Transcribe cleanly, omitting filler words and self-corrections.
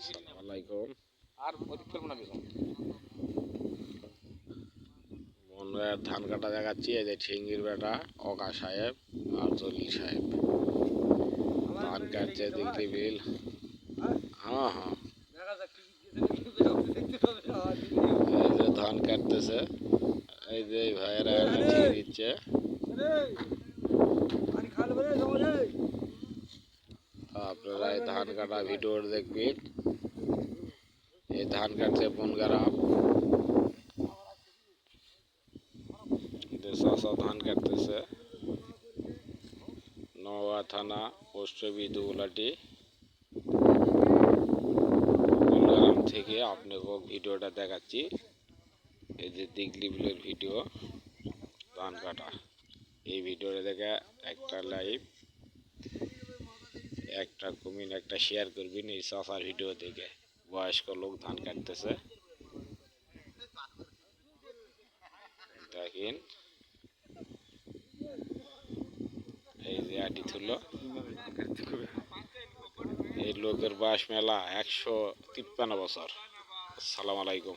আসসালামু আলাইকুম। আর অধিক করবো না বেগম। বন্ধুরা ধান কাটা দেখাচ্ছি। এই যে ঠিঙ্গির বেটা অকা সাহেব আর জলিল সাহেব ধান কাটছে। দিগলি বিল। হ্যাঁ হ্যাঁ, এই যে ধান কাটতেছে। এই যে এই ভাইয়েরা ঠিক দিচ্ছে। আপনারা এই ধান কাটা ভিডিও দেখবেন। এই ধান কাটছে বনগারাম। চাষা ধান কাটতেছে নওয়া থানা পোস্ট বিদুলাটি বনগারাম থেকে আপনাকে ভিডিওটা দেখাচ্ছি। এই যে দিগলি বিলের ভিডিও ধান কাটা। এই ভিডিওটা দেখে একটা লাইক, একটা কমেন্ট, একটা শেয়ার করবেন। এই চাষার ভিডিও দেখে বয়স্ক লোক ধান কাটতেছে দেখেন। এই যে আটি থুলো, এই লোকের বয়স মেলা 153 বছর। আসসালামু আলাইকুম।